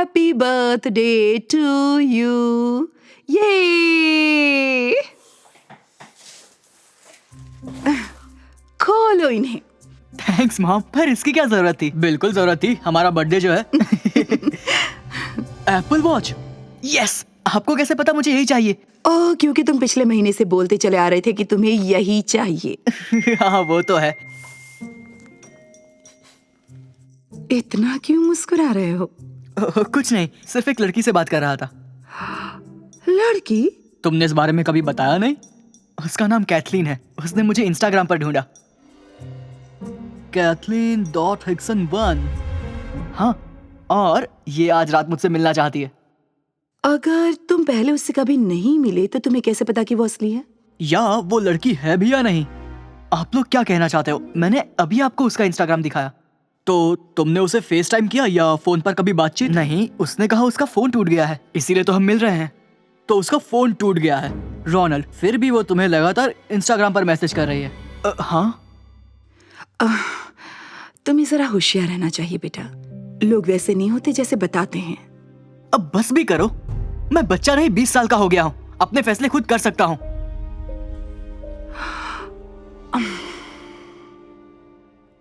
Happy birthday to you. ये खोलो इन्हें। थैंक्स मॉम, पर इसकी क्या जरूरत थी? बिल्कुल जरूरत थी, हमारा बर्थडे जो है। Apple watch, yes. आपको कैसे पता मुझे यही चाहिए? ओह, क्योंकि तुम पिछले महीने से बोलते चले आ रहे थे कि तुम्हें यही चाहिए। हाँ वो तो है। इतना क्यों मुस्कुरा रहे हो? कुछ नहीं, सिर्फ एक लड़की से बात कर रहा था। लड़की? तुमने इस बारे में कभी बताया नहीं? उसका नाम कैथलीन है। उसने मुझे इंस्टाग्राम पर ढूंढा। Kathleen.Hickson1। हाँ, और ये आज रात मुझसे मिलना चाहती है। अगर तुम पहले उससे कभी नहीं मिले तो तुम्हें कैसे पता कि वो असली है? या वो लड़की है भी या नहीं? आप लोग क्या कहना चाहते हो? मैंने अभी आपको उसका इंस्टाग्राम दिखाया। तो तुमने उसे फेस टाइम किया या फोन पर कभी बातचीत? नहीं, उसने कहा उसका फोन टूट गया है, इसीलिए तो हम मिल रहे हैं। तो उसका फोन टूट गया है रोनाल्ड, फिर भी वो तुम्हें लगातार इंस्टाग्राम पर मैसेज कर रही है। हाँ, तुम्हें जरा होशियार रहना चाहिए बेटा। लोग वैसे नहीं होते जैसे बताते हैं। अब बस भी करो। मैं बच्चा नहीं, 20 साल का हो गया हूँ, अपने फैसले खुद कर सकता हूँ।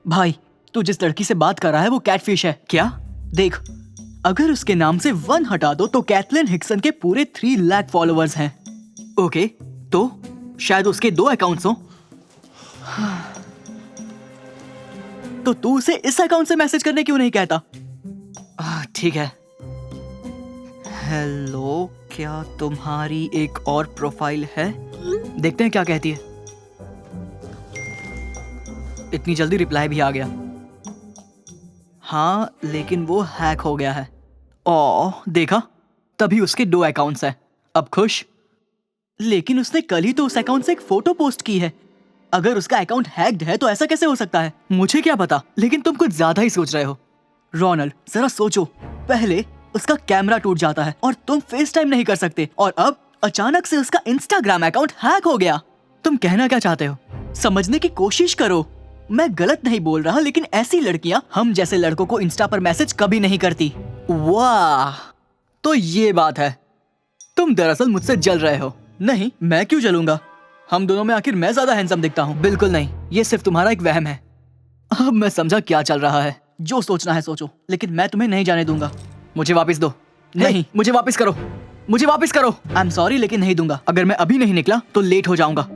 भाई, तू जिस लड़की से बात कर रहा है वो कैटफिश है क्या? देख, अगर उसके नाम से 1 हटा दो तो कैथलीन हिक्सन के पूरे 3 लाख फॉलोअर्स हैं। ओके, तो शायद उसके 2 अकाउंट्स हों। तो तू उसे इस अकाउंट से मैसेज करने क्यों नहीं कहता? ठीक है। हेलो, क्या तुम्हारी एक और प्रोफाइल है? देखते हैं क्या कहती है। इतनी जल्दी रिप्लाई भी आ गया। हाँ, लेकिन वो हैक हो गया है। ओह, देखा? तभी उसके 2 अकाउंट्स हैं। अब खुश? लेकिन उसने कल ही तो उस अकाउंट से एक फोटो पोस्ट की है। अगर उसका अकाउंट हैक्ड है तो ऐसा कैसे हो सकता है? मुझे क्या पता, लेकिन तुम कुछ ज्यादा ही सोच रहे हो। रोनाल्ड, जरा सोचो, पहले उसका कैमरा टूट जाता है और तुम फेस टाइम नहीं कर सकते, और अब अचानक से उसका इंस्टाग्राम अकाउंट हैक हो गया। तुम कहना क्या चाहते हो? समझने की कोशिश करो। मैं गलत नहीं बोल रहा, लेकिन ऐसी लड़कियां हम जैसे लड़कों को इंस्टा पर मैसेज कभी नहीं करती। वाह, तो ये बात है। तुम दरअसल मुझसे जल रहे हो। नहीं, मैं क्यों जलूंगा? हम दोनों में आखिर मैं ज्यादा हैंडसम दिखता हूँ? बिल्कुल नहीं, ये सिर्फ तुम्हारा एक वहम है। अब मैं समझा क्या चल रहा है। जो सोचना है सोचो, लेकिन मैं तुम्हें नहीं जाने दूंगा। मुझे वापस दो। नहीं, मुझे वापस करो, मुझे वापस करो। आई एम सॉरी, लेकिन नहीं दूंगा। अगर मैं अभी नहीं निकला तो लेट हो जाऊंगा।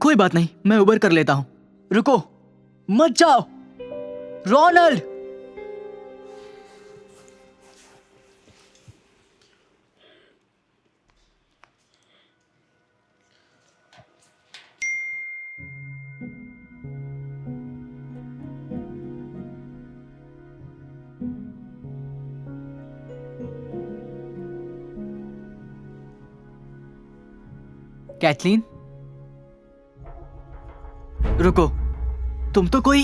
कोई बात नहीं, मैं उबर कर लेता हूँ। रुको, मत जाओ रोनाल्ड। कैथलीन, रुको, तुम तो कोई...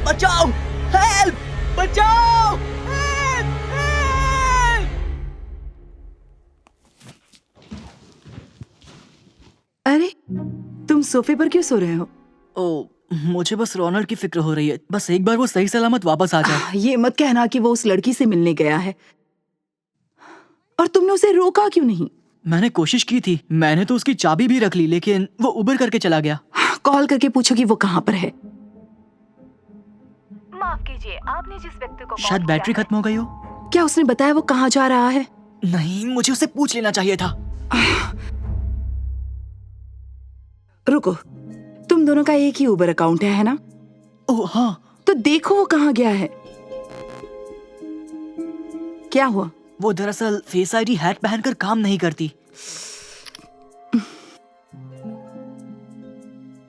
बचाओ, हेल्प, बचाओ, हेल्प, हेल्प! अरे, तुम सोफे पर क्यों सो रहे हो? ओ, मुझे बस रोनाल्ड की फिक्र हो रही है। बस एक बार वो सही सलामत वापस आ जाए। ये मत कहना कि वो उस लड़की से मिलने गया है। और तुमने उसे रोका क्यों नहीं? मैंने कोशिश की थी, मैंने तो उसकी चाबी भी रख ली, लेकिन वो उबर करके चला गया। कॉल करके पूछो कि वो कहाँ पर है। माफ कीजिए, आपने जिस व्यक्ति को शायद बैटरी खत्म हो गई हो। क्या उसने बताया वो कहाँ जा रहा है? नहीं, मुझे उसे पूछ लेना चाहिए था। रुको, तुम दोनों का एक ही उबर अकाउंट है ना? ओह हाँ। तो देखो वो कहाँ गया है। क्या हुआ? वो दरअसल फेस आईडी हैक पहनकर काम नहीं करती।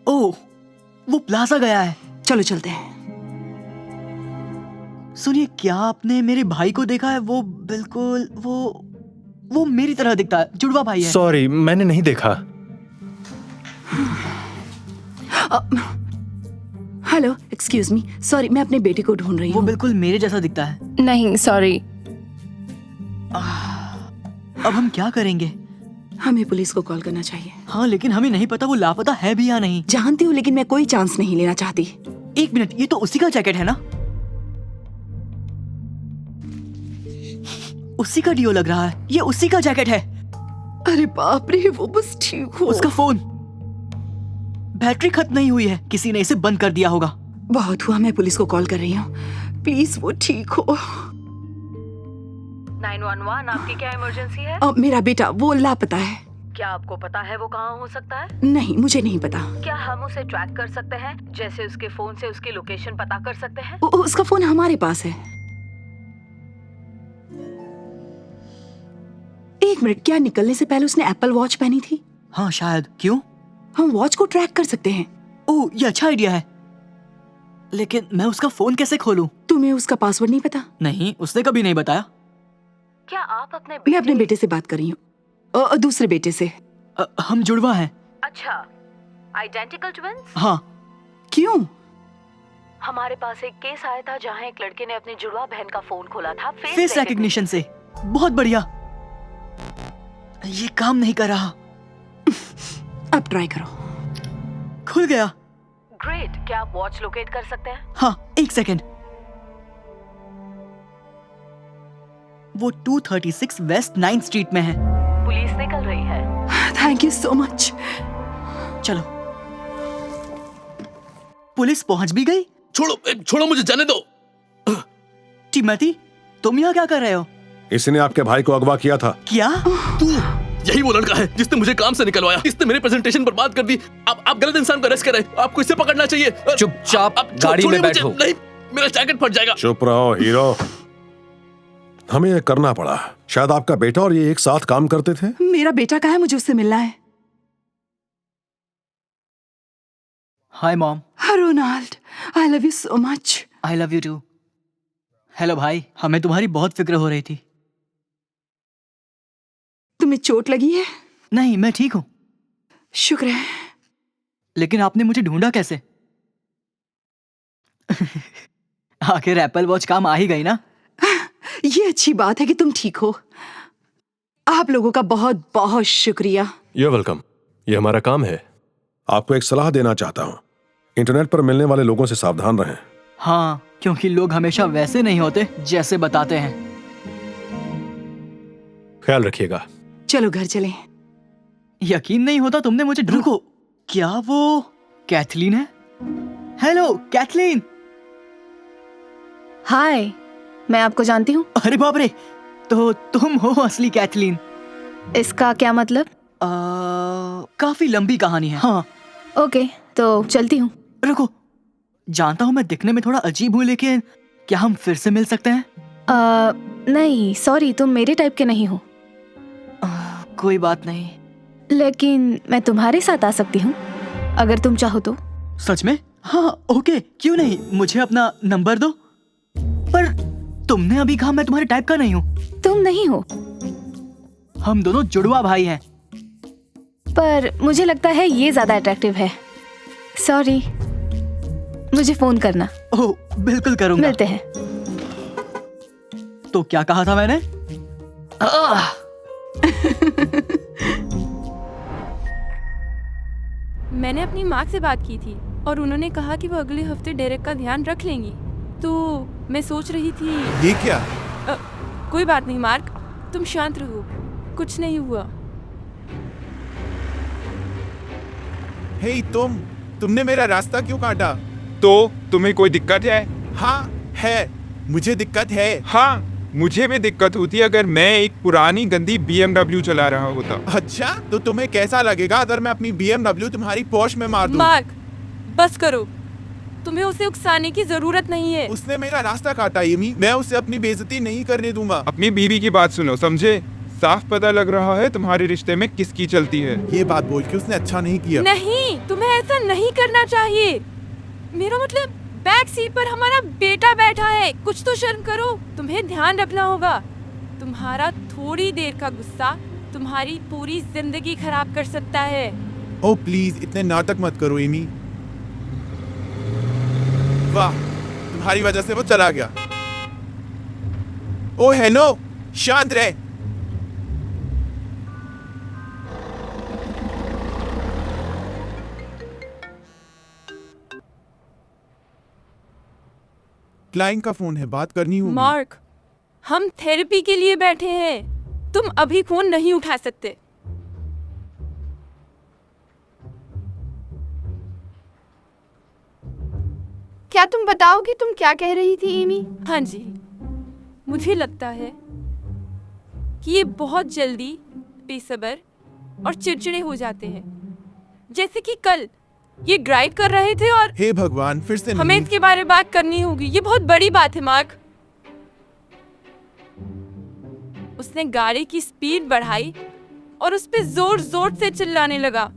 ओह, वो प्लाजा गया है। चलो चलते हैं। सुनिए, क्या आपने मेरे भाई को देखा है? वो बिल्कुल वो मेरी तरह दिखता है, जुड़वा भाई है। सॉरी, मैंने नहीं देखा। हेलो, एक्सक्यूज मी, सॉरी, मैं अपने बेटे को ढूंढ रही वो हूँ। बिल्कुल मेरे जैसा दिखता है। नहीं, सॉरी। अब हम क्या करेंगे? हमें पुलिस को कॉल करना चाहिए। हाँ, लेकिन हमें नहीं पता वो लापता है भी या नहीं। जानती हूँ, लेकिन मैं कोई चांस नहीं लेना चाहती। एक मिनट, ये तो उसी का जैकेट है ना? उसी का डियो लग रहा है, ये उसी का जैकेट है। अरे बाप रे, वो बस ठीक हो। उसका फोन, बैटरी खत्म नहीं हुई है, किसी ने इसे बंद कर दिया होगा। बहुत हुआ, मैं पुलिस को कॉल कर रही हूँ। प्लीज वो ठीक हो। 911 आपकी क्या इमरजेंसी है? मेरा बेटा वो लापता है। क्या आपको पता है वो कहाँ हो सकता है? नहीं, मुझे नहीं पता। क्या हम उसे ट्रैक कर सकते हैं, जैसे उसके फोन से उसकी लोकेशन पता कर सकते हैं? उसका फोन हमारे पास है। एक मिनट, क्या निकलने से पहले उसने एप्पल वॉच पहनी थी? हाँ शायद। क्यों? हम वॉच को ट्रैक कर सकते हैं। ओह, ये अच्छा आइडिया है, लेकिन मैं उसका फोन कैसे खोलूं? तुम्हें उसका पासवर्ड नहीं पता? नहीं, उसने कभी नहीं बताया। क्या आप अपने मैं अपने बेटे से बात कर रही हूँ, दूसरे बेटे से। हम जुड़वा हैं। अच्छा, आइडेंटिकल ट्विंस? हाँ। क्यों? हमारे पास एक केस आया था जहाँ एक लड़के ने अपनी जुड़वा बहन का फोन खोला था फेस रिकग्निशन से। बहुत बढ़िया, ये काम नहीं कर रहा। अब ट्राई करो। खुल गया। ग्रेट, क्या आप वॉच लोकेट कर सकते हैं? हाँ, एक सेकेंड। वो 236 वेस्ट 9th स्ट्रीट में है। पुलिस निकल रही है। Thank you so much. चलो। पुलिस पहुंच भी गई? छोड़ो मुझे जाने दो। टिमोथी, तुम यहाँ क्या कर रहे हो? इसने आपके भाई को अगवा किया था। क्या? तू यही वो लड़का है जिसने मुझे काम से निकलवाया। इसने मेरी प्रेजेंटेशन बर्बाद कर दी। आप गलत इंसान को अरेस्ट कर रहे हैं। आपको इसे पकड़ना चाहिए। चुपचाप आप गाड़ी में छोड़िए मुझे। बैठो। नहीं, मेरा जैकेट फट जाएगा। चुप रहो हीरो। हमें ये करना पड़ा। शायद आपका बेटा और ये एक साथ काम करते थे। मेरा बेटा कहाँ है? मुझे उससे मिलना है। Hi mom. Ronald, I love you so much. I love you too. Hello भाई, हमें तुम्हारी बहुत फिक्र हो रही थी। तुम्हें चोट लगी है? नहीं, मैं ठीक हूँ। शुक्र है। लेकिन आपने मुझे ढूंढा कैसे? आखिर एप्पल वॉच काम आ ही गई ना। ये अच्छी बात है कि तुम ठीक हो। आप लोगों का बहुत बहुत शुक्रिया। You're welcome. ये हमारा काम है। आपको एक सलाह देना चाहता हूँ। इंटरनेट पर मिलने वाले लोगों से सावधान रहें। हाँ, क्योंकि लोग हमेशा वैसे नहीं होते जैसे बताते हैं। ख्याल रखिएगा। चलो घर चलें। यकीन नहीं होता तुमने मुझे रुको, क्या वो कैथलीन है? Hello Kathleen. हाय, मैं आपको जानती हूँ। अरे बाप रे, तो तुम हो असली कैथलीन। इसका क्या मतलब? काफी लंबी कहानी है। हाँ। ओके, तो चलती हूँ। रुको, जानता हूँ मैं दिखने में थोड़ा अजीब हूँ, लेकिन क्या हम फिर से मिल सकते हैं? नहीं सॉरी, तुम मेरे टाइप के नहीं हो। कोई बात नहीं। लेकिन मैं तुम्हारे साथ आ सकती हूँ अगर तुम चाहो तो। सच में? हाँ ओके, क्यों नहीं। मुझे अपना नंबर दो। पर तुमने अभी कहा मैं तुम्हारे टाइप का नहीं हूँ। तुम नहीं हो। हम दोनों जुड़वा भाई हैं। पर मुझे लगता है ये ज्यादा अट्रैक्टिव है। सॉरी, मुझे फोन करना। ओह बिल्कुल करूंगा। मिलते हैं। तो क्या कहा था मैंने? मैंने अपनी माँ से बात की थी और उन्होंने कहा कि वो अगले हफ्ते डेरेक का ध्यान रख लेंगी। तो मैं सोच रही थी। ये क्या? कोई बात नहीं मार्क, तुम शांत रहो, कुछ नहीं हुआ। हे तुमने मेरा रास्ता क्यों काटा? तो तुम्हें कोई दिक्कत है? हाँ है, मुझे दिक्कत है। हाँ, मुझे भी दिक्कत होती अगर मैं एक पुरानी गंदी BMW चला रहा होता। अच्छा, तो तुम्हें कैसा लगेगा अगर मैं अपनी BMW तुम्हारी पोर्श में मार दूं? मार्क, बस करो, तुम्हें उसे उकसाने की जरूरत नहीं है। उसने मेरा रास्ता काटा एमी, मैं उसे अपनी बेइज्जती नहीं करने दूंगा। अपनी बीवी की बात सुनो, समझे? साफ पता लग रहा है तुम्हारे रिश्ते में किसकी चलती है। ये बात बोल के उसने अच्छा नहीं किया। नहीं, तुम्हें ऐसा नहीं करना चाहिए। मेरा मतलब बैक सीट पर हमारा बेटा बैठा है, कुछ तो शर्म करो। तुम्हें ध्यान रखना होगा। तुम्हारा थोड़ी देर का गुस्सा तुम्हारी पूरी जिंदगी खराब कर सकता है। ओह प्लीज, इतने नाटक मत करो एमी। वाह, तुम्हारी वजह से वो चला गया। ओह हेलो, शांत रहे। क्लाइंट का फोन है, बात करनी होगी। मार्क, हम थेरेपी के लिए बैठे हैं। तुम अभी फोन नहीं उठा सकते। क्या तुम बताओगी तुम क्या कह रही थी एमी? हाँ जी, मुझे लगता है कि ये बहुत जल्दी बेसब्र और चिड़चिड़े हो जाते हैं। जैसे कि कल ये ड्राइव कर रहे थे और हे भगवान, फिर से हमें नहीं। इसके बारे में बात करनी होगी। ये बहुत बड़ी बात है मार्क। उसने गाड़ी की स्पीड बढ़ाई और उस पे जोर जोर से चिल्लाने लगा,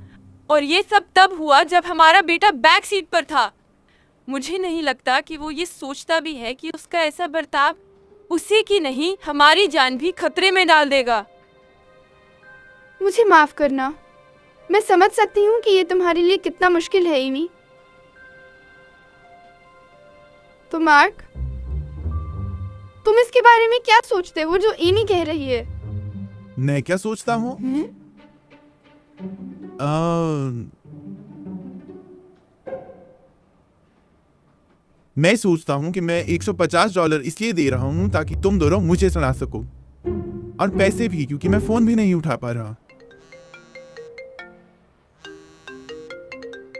और ये सब तब हुआ जब हमारा बेटा बैक सीट पर था। मुझे नहीं लगता कि वो ये सोचता भी है कि उसका ऐसा बर्ताव उसी की नहीं हमारी जान भी खतरे में डाल देगा। मुझे माफ करना। मैं समझ सकती हूँ कि ये तुम्हारे लिए कितना मुश्किल है एमी। तो मार्क, तुम इसके बारे में क्या सोचते हो जो एमी कह रही है? मैं क्या सोचता हूँ? मैं सोचता हूँ कि मैं $150 इसलिए दे रहा हूँ ताकि तुम दोनों मुझे सुना सको, और पैसे भी, क्योंकि मैं फोन भी नहीं उठा पा रहा।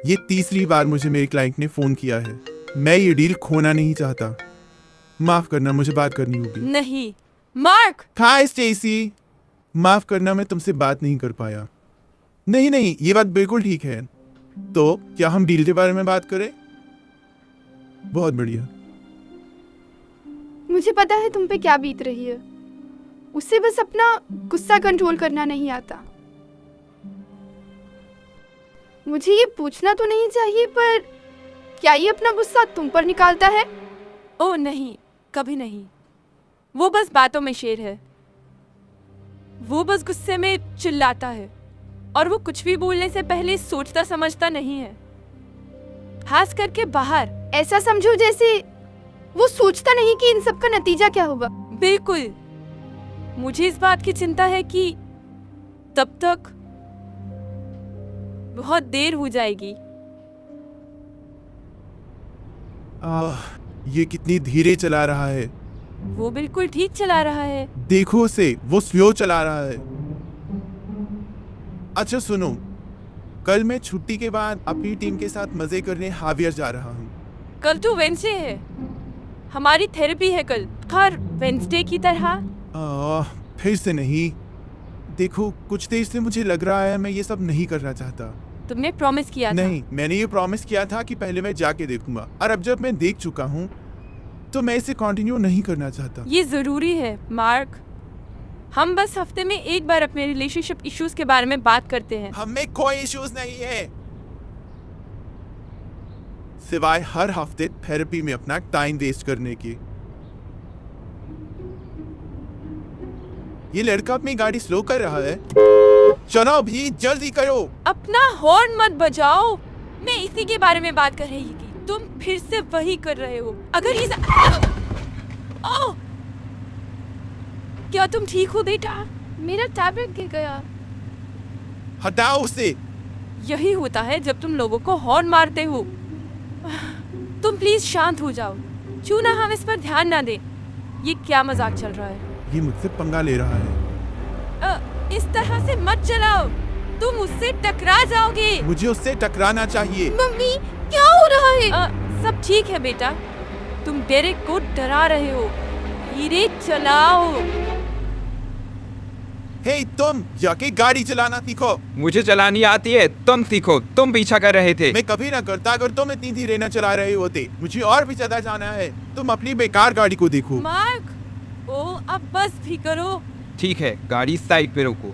ये तीसरी बार मुझे मेरे क्लाइंट ने फोन किया है। मैं ये डील खोना नहीं चाहता। माफ करना, मुझे बात करनी होगी। नहीं मार्क। हाय स्टेसी, माफ करना मैं तुमसे बात नहीं कर पाया। नहीं नहीं, ये बात बिल्कुल ठीक है। तो क्या हम डील के बारे में बात करें? बहुत बढ़िया। मुझे पता है तुम पे क्या बीत रही है। उससे बस अपना गुस्सा कंट्रोल करना नहीं आता। मुझे ये पूछना तो नहीं चाहिए, पर क्या ये अपना गुस्सा तुम पर निकालता है? ओह नहीं, कभी नहीं। वो बस बातों में शेर है। वो बस गुस्से में चिल्लाता है, और वो कुछ भी बोलने से पहले सोचता समझता नहीं है, खास करके बाहर। ऐसा समझो जैसे वो सोचता नहीं कि इन सब का नतीजा क्या होगा। बिल्कुल। मुझे इस बात की चिंता है कि तब तक बहुत देर हो जाएगी। ये कितनी धीरे चला रहा है। वो बिल्कुल ठीक चला रहा है। देखो उसे, वो स्लो चला रहा है। अच्छा सुनो, कल मैं छुट्टी के बाद अपनी टीम के साथ मजे करने हावियर जा रहा हूँ। कल तो वेंसडे है, हमारी थेरेपी है कल। हर वेंसडे की तरह। फिर से नहीं। देखो, कुछ देर से मुझे लग रहा है मैं ये सब नहीं करना चाहता। तुमने प्रॉमिस किया था। नहीं, मैंने ये प्रॉमिस किया था कि पहले मैं जाके देखूंगा, और अब जब मैं देख चुका हूँ तो मैं इसे कंटिन्यू नहीं करना चाहता। ये जरूरी है मार्क। हम बस हफ्ते में एक बार अपने रिलेशनशिप इश्यूज के बारे में बात करते हैं। हमें कोई इश्यूज नहीं है, सिवाय हर हफ्ते थेरेपी में अपना टाइम वेस्ट करने की। ये लड़का अपनी गाड़ी स्लो कर रहा है। चलो भी, जल्दी करो। अपना हॉर्न मत बजाओ। मैं इसी के बारे में बात कर रही थी। तुम फिर से वही कर रहे हो। अगर ये ओह! क्या तुम ठीक हो बेटा? मेरा टैबलेट गिर गया। हटाओ उसे। यही होता है जब तुम लोगों को हॉर्न मारते हो। तुम प्लीज शांत हो जाओ। क्यों ना हम इस पर ध्यान ना दें। ये क्या मजाक चल रहा है? ये मुझसे पंगा ले रहा है। इस तरह से मत चलाओ, तुम उससे टकरा जाओगे। मुझे उससे टकराना चाहिए। मम्मी, क्या हो रहा है? सब ठीक है बेटा, तुम डेरेक को डरा रहे हो। धीरे चलाओ। हे तुम, जाके गाड़ी चलाना सीखो। मुझे चलानी आती है, तुम सीखो। तुम पीछा कर रहे थे। मैं कभी ना करता अगर तुम इतनी धीरे न चला रहे होते। मुझे और भी ज्यादा जाना है। तुम अपनी बेकार गाड़ी को देखो। मार्क, ओ अब बस भी करो। ठीक है, गाड़ी साइड पे रोको।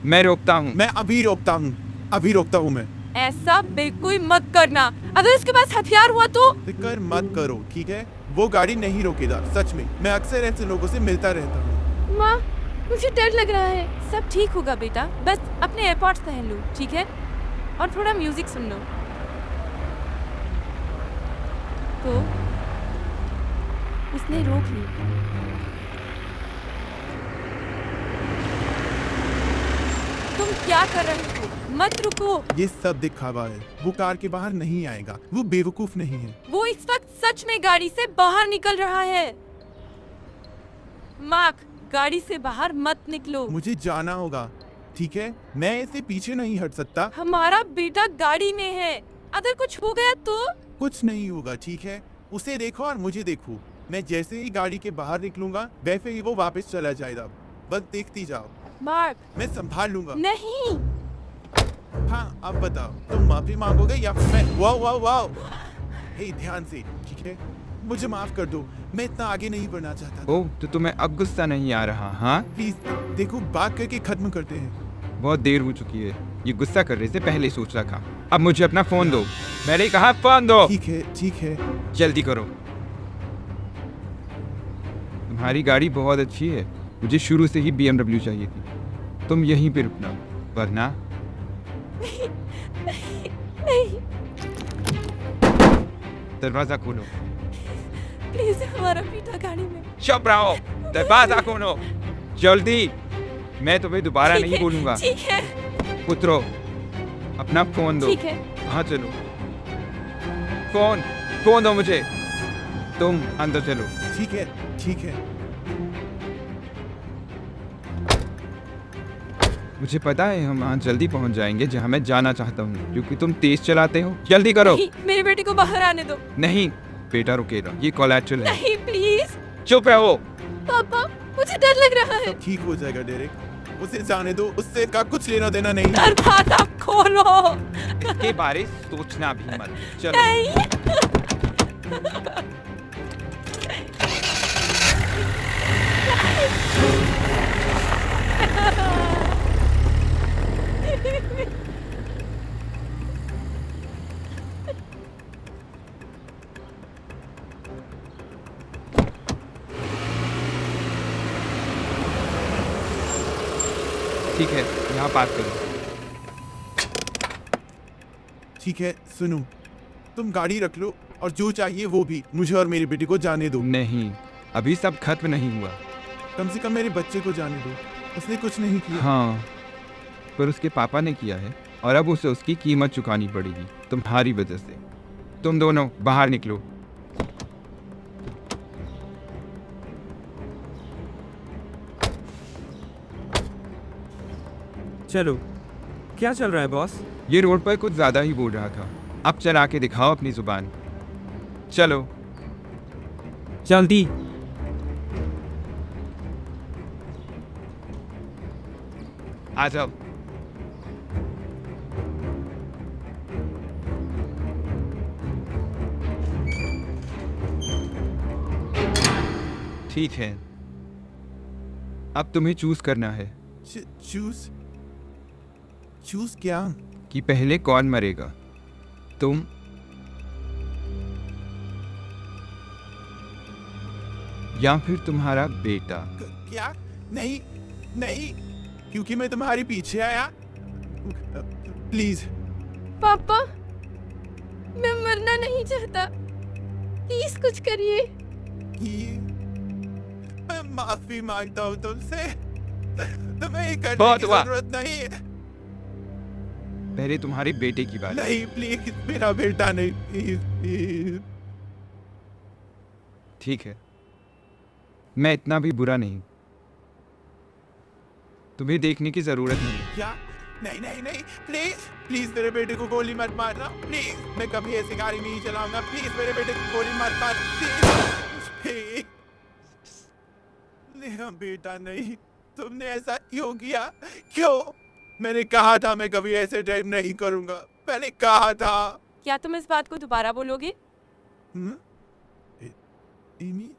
मैं रोकता हूँ। मैं अभी रोकता हूँ, अभी रोकता हूँ मैं। ऐसा बिल्कुल मत करना। अगर इसके पास हथियार हुआ तो। फिक्र मत करो, ठीक है? वो गाड़ी नहीं रोकेगा, सच में। मैं अक्सर ऐसे लोगों से मिलता रहता हूँ। माँ, मुझे डर लग रहा है। सब ठीक होगा बेटा, बस अपने एयरपॉड्स पहन लो, ठीक है? और थोड़ा म्यूजिक सुन लो। तो उसने रोक ली। तुम क्या कर रहे हो? मत रुको। ये सब दिखावा है। वो कार के बाहर नहीं आएगा। वो बेवकूफ नहीं है। वो इस वक्त सच में गाड़ी से बाहर निकल रहा है। मार्क, गाड़ी से बाहर मत निकलो। मुझे जाना होगा, ठीक है? मैं ऐसे पीछे नहीं हट सकता। हमारा बेटा गाड़ी में है, अगर कुछ हो गया तो? कुछ नहीं होगा, ठीक है? उसे देखो और मुझे देखो। मैं जैसे ही गाड़ी के बाहर निकलूंगा वैसे ही वो वापस चला जाएगा। बस देखती जाओ। मार्क, मैं संभाल लूंगा। नहीं। हाँ, अब बताओ, तुम माफी मांगोगे या फिर मैं? Wow wow wow. हे, ध्यान से, ठीक है? मुझे माफ कर दो, मैं इतना आगे नहीं बढ़ना चाहता था। ओह, तो तुम्हें अब गुस्सा नहीं आ रहा? हाँ, प्लीज देखो, बात करके खत्म करते हैं। बहुत देर हो चुकी है। ये गुस्सा करने से पहले सोच रखा। अब मुझे अपना फोन दो। मैंने कहा फोन दो। ठीक है, ठीक है। जल्दी करो। तुम्हारी गाड़ी बहुत अच्छी है। मुझे शुरू से ही BMW चाहिए थी। तुम यहीं पे रुकना, वरना नहीं, दरवाजा खोलो। प्लीज, हमारा बेटा गाड़ी में। चुप रहो, दरवाजा खोलो जल्दी। मैं तुम्हें दोबारा ठीक नहीं है, बोलूंगा। ठीक है, उतरो, अपना फोन दो। ठीक है। हाँ चलो, फोन दो मुझे। तुम अंदर चलो। ठीक है, ठीक है। मुझे पता है हम वहाँ जल्दी पहुँच जाएंगे जहाँ मैं जाना चाहता हूँ, क्योंकि तुम तेज चलाते हो। जल्दी करो। नहीं, मेरे बेटे को बाहर आने दो। नहीं, बेटा रुकेगा, ये कोलैटरल है। नहीं, प्लीज। चुप रहो। पापा, मुझे डर लग रहा है। सब ठीक हो जाएगा डेरेक, उसे जाने दो, उससे का कुछ लेना देना नहीं। दरवाजा खोलो। इसके बारे सोचना भी मत। चलो। नहीं। ठीक है, यहाँ पार्क करो। ठीक है, सुनो, तुम गाड़ी रख लो और जो चाहिए वो भी। मुझे और मेरे बेटे को जाने दो। नहीं, अभी सब खत्म नहीं हुआ। कम से कम मेरे बच्चे को जाने दो, उसने कुछ नहीं किया। हाँ, पर उसके पापा ने किया है और अब उसे उसकी कीमत चुकानी पड़ेगी तुम्हारी वजह से। तुम दोनों बाहर निकलो। चलो, क्या चल रहा है बॉस? ये रोड पर कुछ ज्यादा ही बोल रहा था। अब चला के दिखाओ अपनी जुबान। चलो। जल्दी। आ जाओ। ठीक है, अब तुम्हें चूज करना है चूज? चूज क्या? कि पहले कौन मरेगा, तुम या फिर तुम्हारा बेटा। क्या? नहीं, नहीं, क्योंकि मैं तुम्हारे पीछे आया। प्लीज। पापा, मैं मरना नहीं चाहता, प्लीज कुछ करिए। मैं माफी मांगता हूँ तुमसे, तुम्हें करने बहुत की हुआ। जरूरत नहीं। पहले तुम्हारे बेटे की बात। नहीं, प्लीज, मेरा बेटा नहीं, प्लीज, प्लीज। ठीक है, मैं इतना भी बुरा नहीं। तुम्हें देखने की जरूरत नहीं। क्या? नहीं, नहीं, नहीं, प्लीज, प्लीज मेरे बेटे को गोली मत मारना, प्लीज। मैं कभी ऐसी गाड़ी नहीं चलाऊंगा, प्लीज मेरे बेटे को गोली मत मार, प्लीज। मेरा बेटा नहीं, तुमने ऐसा क्यों किया? क्यों? मैंने कहा था मैं कभी ऐसे ड्राइव नहीं करूंगा, मैंने कहा था। क्या तुम इस बात को दोबारा बोलोगे? एमी,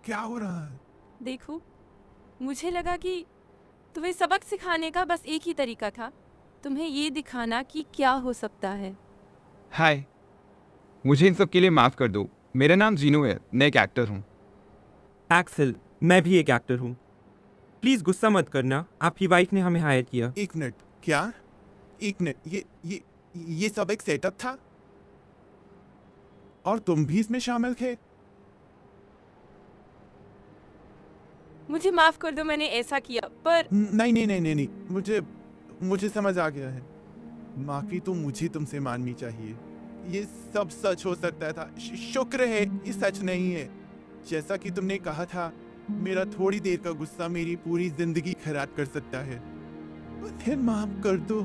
क्या हो रहा है? देखो, मुझे लगा कि तुम्हें सबक सिखाने का बस एक ही तरीका था, तुम्हें ये दिखाना कि क्या हो सकता है। हाय, मुझे इन सब के लिए माफ कर दो। मेरा नाम जीनू है, मैं एक एक्टर हूँ। एक्सेल, मैं भी एक एक्टर हूँ। प्लीज गुस्सा मत करना, आपकी वाइफ ने हमें हायर किया। एक मिनट, क्या? एक मिनट, ये सब एक सेटअप था और तुम भी इसमें शामिल थे? मुझे माफ कर दो, मैंने ऐसा किया, पर नहीं, नहीं, नहीं, नहीं, नहीं, मुझे समझ आ गया है। माफी तो मुझे तुमसे माननी चाहिए। ये सब सच हो सकता था, शुक्र है ये सच नहीं है। जैसा कि तुमने कहा था, मेरा थोड़ी देर का गुस्सा मेरी पूरी जिंदगी खराब कर सकता है। मुझे माफ कर दो।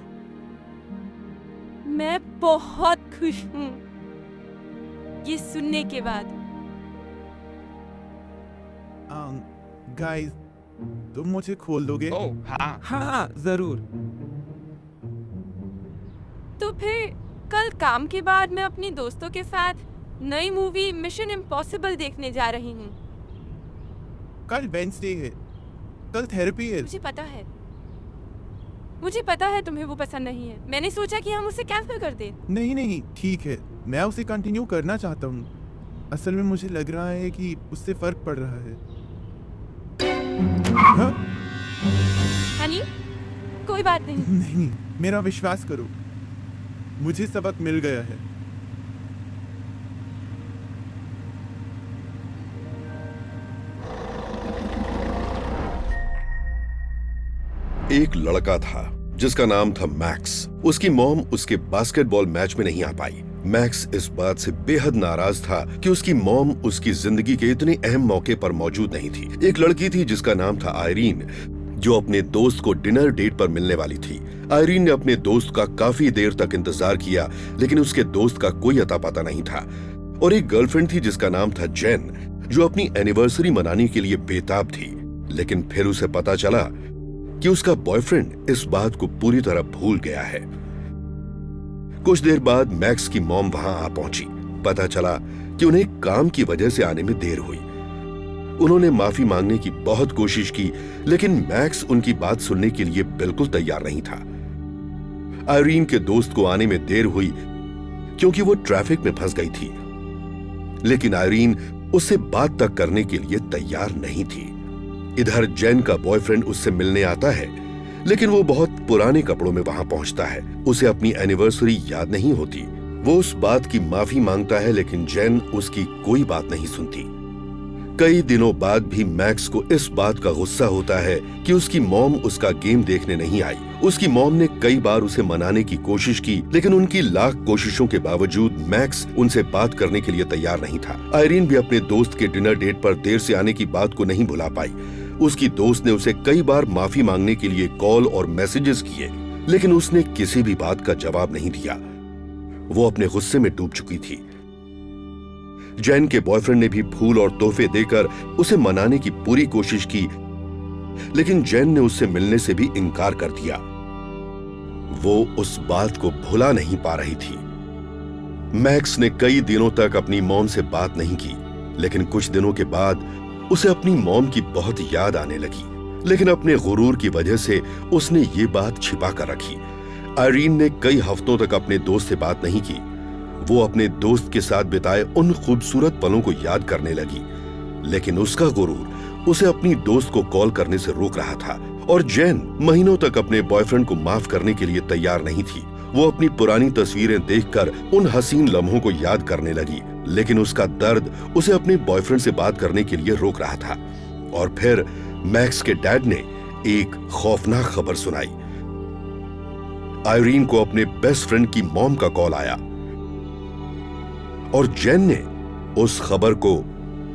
मैं बहुत खुश हूँ ये सुनने के बाद। गाइस, तुम मुझे खोल दोगे? ओह हाँ, हाँ जरूर। तो फिर कल काम के बाद मैं अपनी दोस्तों के साथ नई मूवी मिशन इम्पॉसिबल देखने जा रही हूँ। कल वेंसडे है, कल थेरेपी है। मुझे पता है तुम्हें वो पसंद नहीं है। मैंने सोचा कि हम उसे कैंसिल कर दें। नहीं, ठीक है, मैं उसे कंटिन्यू करना चाहता हूँ। असल में मुझे लग रहा है कि उससे फर्क पड़ रहा है। हाँ? हनी, कोई बात नहीं। नहीं, मेरा विश्वास करो, मुझे सबक मिल गया है। एक लड़का था जिसका नाम था मैक्स। उसकी मॉम उसके बास्केटबॉल मैच में नहीं आ पाई। मैक्स इस बात से बेहद नाराज था कि उसकी मॉम उसकी जिंदगी के इतने अहम मौके पर मौजूद नहीं थी। एक लड़की थी जिसका नाम था आयरीन, जो अपने दोस्त को डिनर डेट पर मिलने वाली थी। आयरीन ने अपने दोस्त का काफी देर तक इंतजार किया, लेकिन उसके दोस्त का कोई अता पता नहीं था। और एक गर्लफ्रेंड थी जिसका नाम था जेन, जो अपनी एनिवर्सरी मनाने के लिए बेताब थी। लेकिन फिर उसे पता चला कि उसका बॉयफ्रेंड इस बात को पूरी तरह भूल गया है। कुछ देर बाद मैक्स की मॉम वहां आ पहुंची। पता चला कि उन्हें काम की वजह से आने में देर हुई। उन्होंने माफी मांगने की बहुत कोशिश की, लेकिन मैक्स उनकी बात सुनने के लिए बिल्कुल तैयार नहीं था। आयरीन के दोस्त को आने में देर हुई क्योंकि वो ट्रैफिक में फंस गई थी, लेकिन आयरीन उससे बात तक करने के लिए तैयार नहीं थी। इधर जेन का बॉयफ्रेंड उससे मिलने आता है, लेकिन वो बहुत पुराने कपड़ों में वहां पहुंचता है। उसे अपनी एनिवर्सरी याद नहीं होती। वो उस बात की माफी मांगता है, लेकिन जेन उसकी कोई बात नहीं सुनती। कई दिनों बाद भी मैक्स को इस बात का गुस्सा होता है कि उसकी मॉम उसका गेम देखने नहीं आई। उसकी मॉम ने कई बार उसे मनाने की कोशिश की, लेकिन उनकी लाख कोशिशों के बावजूद मैक्स उनसे बात करने के लिए तैयार नहीं था। आयरीन भी अपने दोस्त के डिनर डेट पर देर से आने की बात को नहीं भुला पाई। उसकी दोस्त ने उसे कई बार माफी मांगने के लिए कॉल और मैसेजेस किए, लेकिन उसने किसी भी बात का जवाब नहीं दिया। वो अपने गुस्से में डूब चुकी थी। जेन के बॉयफ्रेंड ने भी फूल और तोहफे देकर उसे मनाने की पूरी कोशिश की, लेकिन जेन ने उससे मिलने से भी इनकार कर दिया। वो उस बात को भुला नहीं पा रही थी। मैक्स ने कई दिनों तक अपनी मॉम से बात नहीं की, लेकिन कुछ दिनों के बाद उसे अपनी मॉम की बहुत याद आने लगी। लेकिन अपने गुरूर की वजह से उसने ये बात छिपा कर रखी। आयरीन ने कई हफ्तों तक अपने दोस्त से बात नहीं की। वो अपने दोस्त के साथ बिताए उन खूबसूरत पलों को याद करने लगी, लेकिन उसका गुरूर उसे अपनी दोस्त को कॉल करने से रोक रहा था। और जेन महीनों तक अपने बॉयफ्रेंड को माफ करने के लिए तैयार नहीं थी। वो अपनी पुरानी तस्वीरें देखकर उन हसीन लम्हों को याद करने लगी, लेकिन उसका दर्द उसे अपने बॉयफ्रेंड से बात करने के लिए रोक रहा था। और फिर मैक्स के डैड ने एक खौफनाक खबर सुनाई। आयरीन को अपने बेस्ट फ्रेंड की मॉम का कॉल आया और जेन ने उस खबर को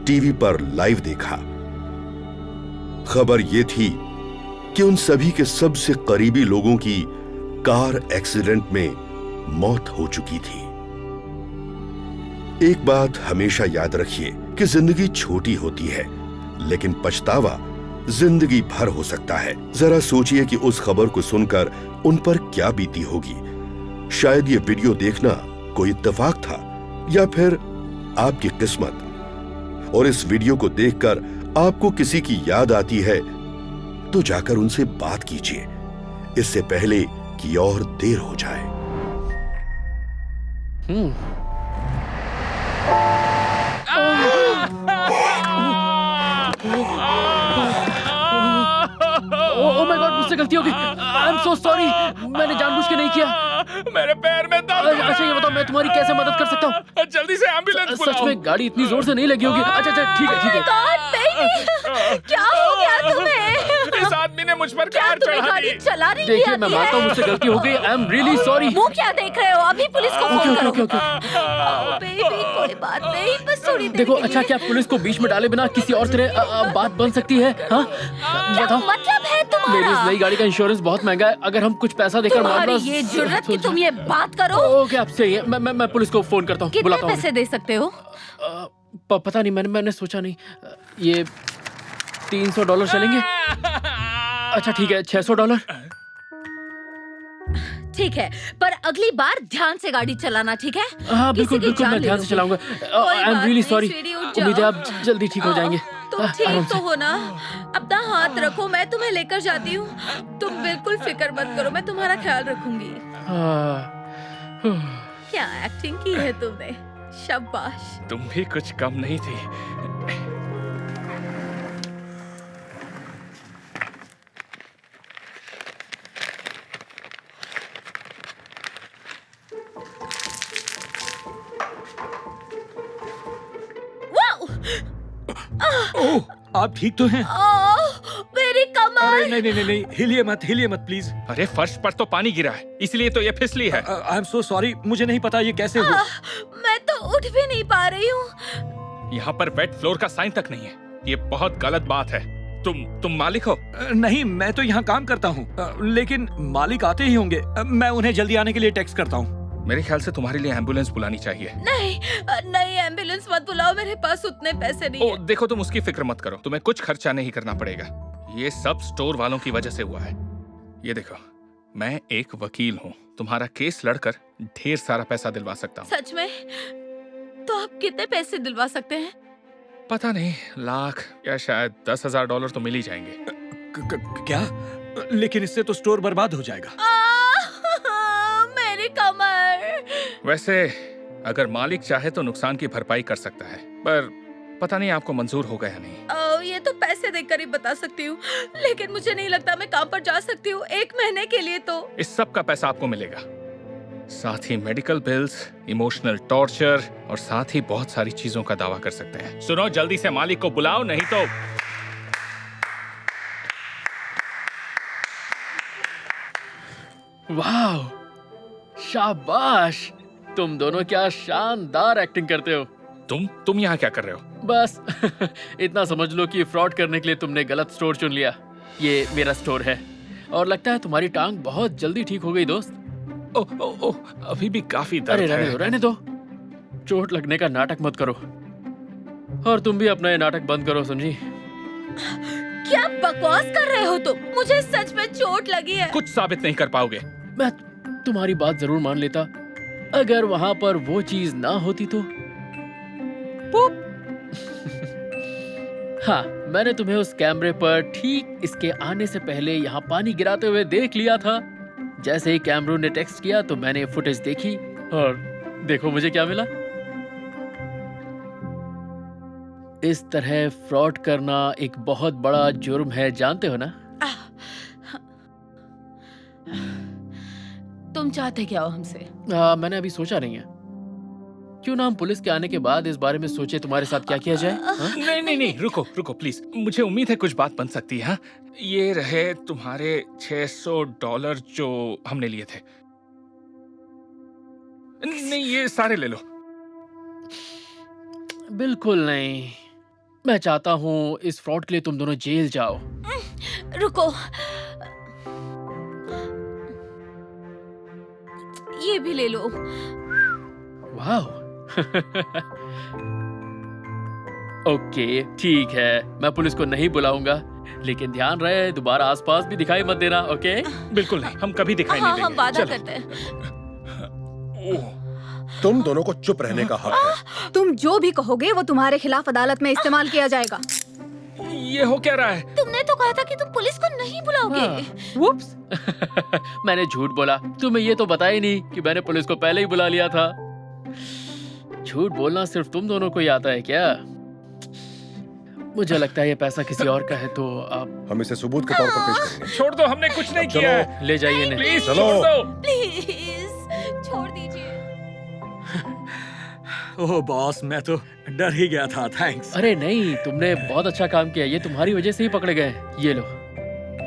टीवी पर लाइव देखा। खबर यह थी कि उन सभी के सबसे करीबी लोगों की कार एक्सीडेंट में मौत हो चुकी थी। एक बात हमेशा याद रखिए कि जिंदगी छोटी होती है, लेकिन पछतावा जिंदगी भर हो सकता है। जरा सोचिए कि उस खबर को सुनकर उन पर क्या बीती होगी। शायद ये वीडियो देखना कोई इत्तेफाक था या फिर आपकी किस्मत। और इस वीडियो को देखकर आपको किसी की याद आती है तो जाकर उनसे बात कीजिए, इससे पहले कि और देर हो जाए। ओह माय गॉड, मुझसे गलती हो गई। आई एम सो सॉरी, मैंने जानबूझ के नहीं किया। मेरे पैर में दर्द। अच्छा ये बताओ, मैं तुम्हारी कैसे मदद कर सकता हूँ? जल्दी से एम्बुलेंस बुलाओ। सच में गाड़ी इतनी जोर से नहीं लगी होगी। अच्छा ठीक है। क्या हो गया तुम्हें? इस आदमी ने मुझे मुझ पर क्या कार तुम्हें चढ़ा गाड़ी दी। चला नहीं देखिए आती मैं मानता हूँ है? मुझसे गलती हो गई। I am really sorry. वो क्या देख रहे हो? अभी पुलिस को फोन करो। ओके बेबी कोई बात नहीं, बस थोड़ी देर देखो के अच्छा लिए। क्या पुलिस को बीच में डाले बिना किसी और तरह बात बन सकती है? हाँ क्या बताओ। मतलब है मेरी इस तुम्हारा? नई गाड़ी का इंश्योरेंस बहुत महंगा है। अगर हम कुछ पैसा देकर तुम्हारी मारना ये जुर्रत कि तुम ये बात करो? ओके आप सही है। मैं पुलिस को फोन करता हूँ, कितने बुलाता हूँ। पैसे दे सकते हो? पता नहीं, मैंने सोचा नहीं। ये $300 चलेंगे? अच्छा ठीक है, $600। ठीक है, पर अगली बार ध्यान से गाड़ी चलाना, ठीक है? हाँ किसी बिल्कुल की बिल्कुल, जान मैं ले ध्यान से लोगे। चलाऊंगा। आई एम बात रियली नहीं, सॉरी। स्वीटी, उठ उम्मीद है जाओ। आप जल्दी ठीक हो जाएंगे। तुम आराम ठीक से। तो हो ना? अपना हाथ रखो, मैं तुम्हें लेकर जाती हूँ। तुम बिल्कुल फिक्र मत करो, मैं तुम्हारा ख्याल रखूंगी। क्या एक्टिंग की है तुमने, शाबाश। तुम भी कुछ कम नहीं थी। ओह, आप ठीक तो हैं? मेरी कमर। अरे नहीं, हिलिए मत प्लीज। अरे फर्श पर तो पानी गिरा है, इसलिए तो ये फिसली है। आई एम सो सॉरी, मुझे नहीं पता ये कैसे हुआ। मैं तो उठ भी नहीं पा रही हूँ। यहाँ पर वेट फ्लोर का साइन तक नहीं है। ये बहुत गलत बात है। तुम मालिक हो? नहीं, मैं तो यहाँ काम करता हूँ, लेकिन मालिक आते ही होंगे। मैं उन्हें जल्दी आने के लिए टेक्स्ट करता हूँ। मेरे ख्याल से तुम्हारे लिए एम्बुलेंस बुलानी चाहिए। नहीं एम्बुलेंस मत बुलाओ, मेरे पास उतने पैसे नहीं ओ, देखो तुम उसकी फिक्र मत करो, तुम्हें कुछ खर्चा नहीं करना पड़ेगा। ये सब स्टोर वालों की वजह से हुआ है। ये देखो, मैं एक वकील हूँ, तुम्हारा केस लड़कर ढेर सारा पैसा दिलवा सकता हूँ। सच में? तो आप कितने पैसे दिलवा सकते हैं? पता नहीं, लाख या शायद $10,000 तो मिल ही जाएंगे। क्या? लेकिन इससे तो स्टोर बर्बाद हो जाएगा। मेरी कमर। वैसे अगर मालिक चाहे तो नुकसान की भरपाई कर सकता है, पर पता नहीं आपको मंजूर होगा या नहीं। ये तो पैसे देकर ही बता सकती हूँ, लेकिन मुझे नहीं लगता मैं काम पर जा सकती हूँ 1 महीने के लिए। तो इस सब का पैसा आपको मिलेगा, साथ ही मेडिकल बिल्स, इमोशनल टॉर्चर और साथ ही बहुत सारी चीजों का दावा कर सकते हैं। सुनो, जल्दी से मालिक को बुलाओ, नहीं तो। वाह, शाबाश, तुम दोनों क्या शानदार एक्टिंग करते हो। तुम यहाँ क्या कर रहे हो? बस इतना समझ लो कि फ्रॉड करने के लिए तुमने गलत स्टोर चुन लिया। ये मेरा स्टोर है और लगता है तुम्हारी टांग बहुत जल्दी ठीक हो गई दोस्त। ओह, अभी भी काफी दर्द अरे है। रहने दो, चोट लगने का नाटक मत करो। और तुम भी अपना ये नाटक बंद करो, समझी? क्या बकवास कर रहे हो तुम? मुझे सच में चोट लगी है। कुछ साबित नहीं कर पाओगे। मैं तुम्हारी बात जरूर मान लेता अगर वहां पर वो चीज ना होती तो। हाँ, मैंने तुम्हें उस कैमरे पर ठीक इसके आने से पहले यहाँ पानी गिराते हुए देख लिया था। जैसे ही कैमरून ने टेक्स्ट किया तो मैंने फुटेज देखी और देखो मुझे क्या मिला। इस तरह फ्रॉड करना एक बहुत बड़ा जुर्म है, जानते हो ना? तुम चाहते क्या हो हमसे? मैंने अभी सोचा नहीं है। क्यों ना हम पुलिस के आने के बाद इस बारे में सोचे तुम्हारे साथ क्या किया जाए? नहीं, रुको प्लीज। मुझे उम्मीद है कुछ बात बन सकती है। हाँ? ये रहे तुम्हारे $600 जो हमने लिए थे। नहीं, ये सारे ले लो। बिल्कुल नहीं, मैं चाहता हूँ इस फ्रॉड के लिए तुम दोनों जेल जाओ। रुको, ये भी ले लो। वाह ओके ठीक है, मैं पुलिस को नहीं बुलाऊंगा, लेकिन ध्यान रहे दोबारा आसपास भी दिखाई मत देना। ओके? बिल्कुल नहीं, हम कभी दिखाई नहीं देंगे। हम वादा चलो। करते हैं। तुम दोनों को चुप रहने का हक है। तुम जो भी कहोगे वो तुम्हारे खिलाफ अदालत में इस्तेमाल किया जाएगा। ये हो क्या रहा है? तुमने तो कहा था कि तुम पुलिस को नहीं बुलाओगे। वुप्स मैंने झूठ बोला। तुम्हें ये तो बताया ही नहीं कि मैंने पुलिस को पहले ही बुला लिया था। झूठ बोलना सिर्फ तुम दोनों को ही आता है क्या? मुझे लगता है ये पैसा किसी और का है, तो आप हम इसे सबूत के तौर पर पेश करेंगे। छोड़ दो, हमने कुछ नहीं किया है। ले जाइए इन्हें। प्लीज चलो। छोड़ दो। प्लीज छोड़ दीजिए। ओह बॉस, मैं तो डर ही गया था। थैंक्स। अरे नहीं, तुमने बहुत अच्छा काम किया, ये तुम्हारी वजह से ही पकड़े गए। ये लो।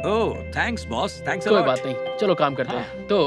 ओह थैंक्स बॉस, थैंक्स कोई बात नहीं, चलो काम करते हैं। तो